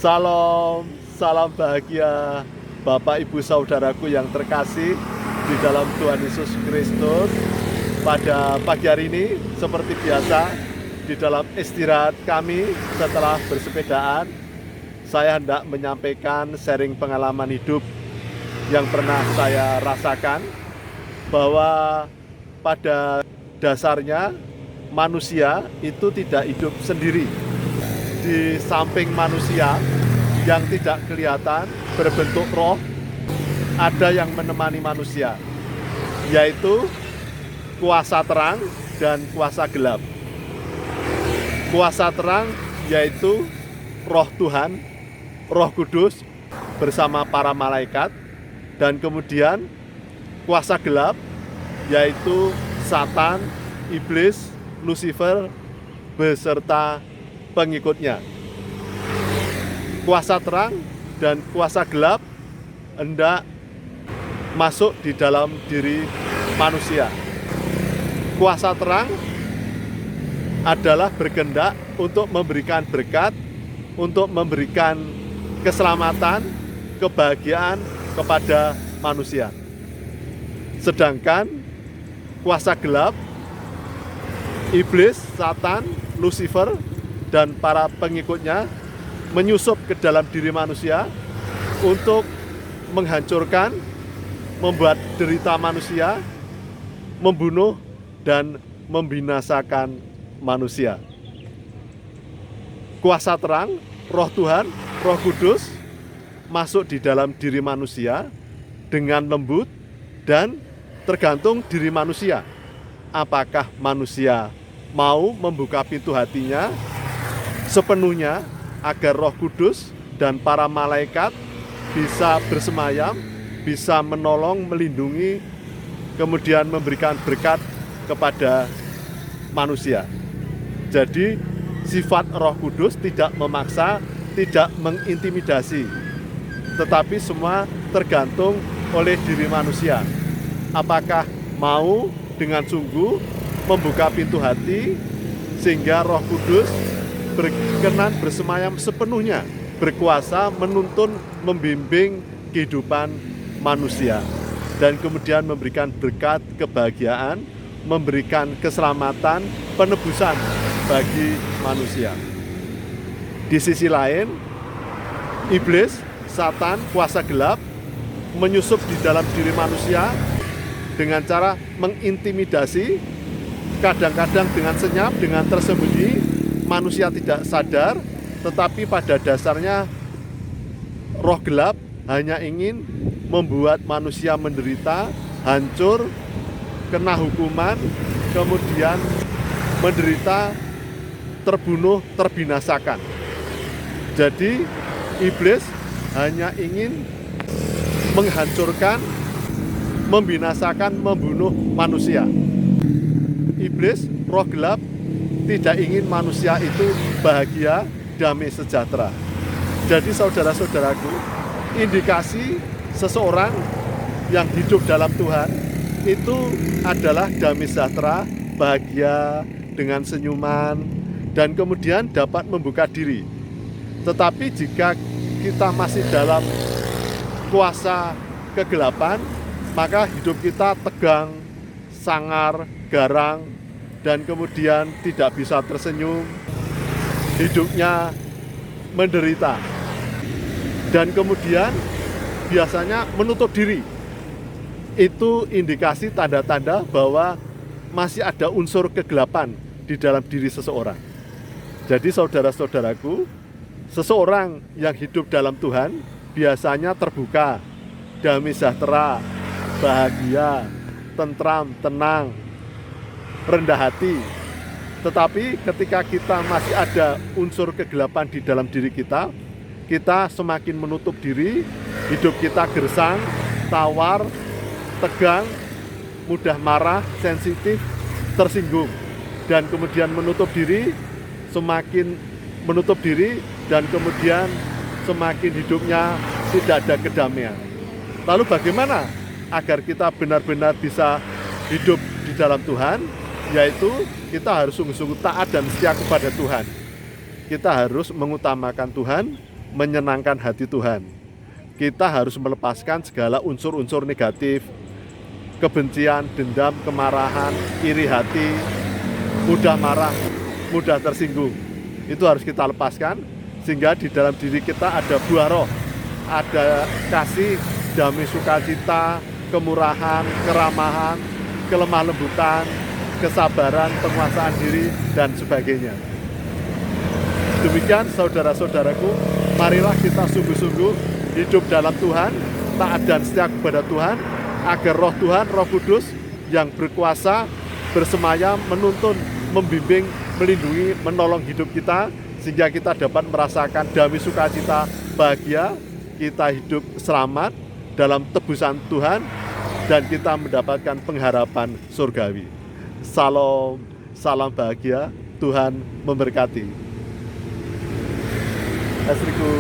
Salam, salam bahagia Bapak Ibu Saudaraku yang terkasih di dalam Tuhan Yesus Kristus. Pada pagi hari ini seperti biasa di dalam istirahat kami setelah bersepedaan, saya hendak menyampaikan sharing pengalaman hidup yang pernah saya rasakan, bahwa pada dasarnya manusia itu tidak hidup sendiri. Di samping manusia yang tidak kelihatan berbentuk roh, ada yang menemani manusia, yaitu kuasa terang dan kuasa gelap. Kuasa terang yaitu Roh Tuhan, Roh Kudus bersama para malaikat, dan kemudian kuasa gelap yaitu Satan, Iblis, Lucifer beserta pengikutnya. Kuasa terang dan kuasa gelap hendak masuk di dalam diri manusia. Kuasa terang adalah berkehendak untuk memberikan berkat, untuk memberikan keselamatan, kebahagiaan kepada manusia. Sedangkan kuasa gelap, Iblis, Satan, Lucifer, dan para pengikutnya menyusup ke dalam diri manusia untuk menghancurkan, membuat derita manusia, membunuh, dan membinasakan manusia. Kuasa terang, Roh Tuhan, Roh Kudus masuk di dalam diri manusia dengan lembut, dan tergantung diri manusia. Apakah manusia mau membuka pintu hatinya sepenuhnya agar Roh Kudus dan para malaikat bisa bersemayam, bisa menolong, melindungi, kemudian memberikan berkat kepada manusia. Jadi sifat Roh Kudus tidak memaksa, tidak mengintimidasi, tetapi semua tergantung oleh diri manusia. Apakah mau dengan sungguh membuka pintu hati sehingga Roh Kudus berkenan bersemayam sepenuhnya, berkuasa menuntun, membimbing kehidupan manusia, dan kemudian memberikan berkat, kebahagiaan, memberikan keselamatan, penebusan bagi manusia. Di sisi lain, Iblis, Satan, kuasa gelap menyusup di dalam diri manusia dengan cara mengintimidasi, kadang-kadang dengan senyap, dengan tersembunyi. Manusia tidak sadar, tetapi pada dasarnya roh gelap hanya ingin membuat manusia menderita, hancur, kena hukuman, kemudian menderita, terbunuh, terbinasakan. Jadi Iblis hanya ingin menghancurkan, membinasakan, membunuh manusia. Iblis, roh gelap, tidak ingin manusia itu bahagia, damai, sejahtera. Jadi saudara-saudaraku, indikasi seseorang yang hidup dalam Tuhan itu adalah damai sejahtera, bahagia, dengan senyuman, dan kemudian dapat membuka diri. Tetapi jika kita masih dalam kuasa kegelapan, maka hidup kita tegang, sangar, garang, dan kemudian tidak bisa tersenyum, hidupnya menderita, dan kemudian biasanya menutup diri. Itu indikasi tanda-tanda bahwa masih ada unsur kegelapan di dalam diri seseorang. Jadi saudara-saudaraku, seseorang yang hidup dalam Tuhan biasanya terbuka, damai sejahtera, bahagia, tentram, tenang, rendah hati. Tetapi ketika kita masih ada unsur kegelapan di dalam diri kita, kita semakin menutup diri, hidup kita gersang, tawar, tegang, mudah marah, sensitif, tersinggung, dan kemudian menutup diri, semakin menutup diri, dan kemudian semakin hidupnya tidak ada kedamaian. Lalu bagaimana agar kita benar-benar bisa hidup di dalam Tuhan? Yaitu kita harus sungguh-sungguh taat dan setia kepada Tuhan. Kita harus mengutamakan Tuhan, menyenangkan hati Tuhan. Kita harus melepaskan segala unsur-unsur negatif, kebencian, dendam, kemarahan, iri hati, mudah marah, mudah tersinggung. Itu harus kita lepaskan, sehingga di dalam diri kita ada buah roh, ada kasih, damai, sukacita, kemurahan, keramahan, kelemah lembutan, kesabaran, penguasaan diri, dan sebagainya. Demikian saudara-saudaraku, marilah kita sungguh-sungguh hidup dalam Tuhan, taat dan setia kepada Tuhan, agar roh Tuhan, Roh Kudus yang berkuasa, bersemayam, menuntun, membimbing, melindungi, menolong hidup kita, sehingga kita dapat merasakan damai, sukacita, bahagia, kita hidup selamat dalam tebusan Tuhan, dan kita mendapatkan pengharapan surgawi. Salam, salam bahagia, Tuhan memberkati. Asriku.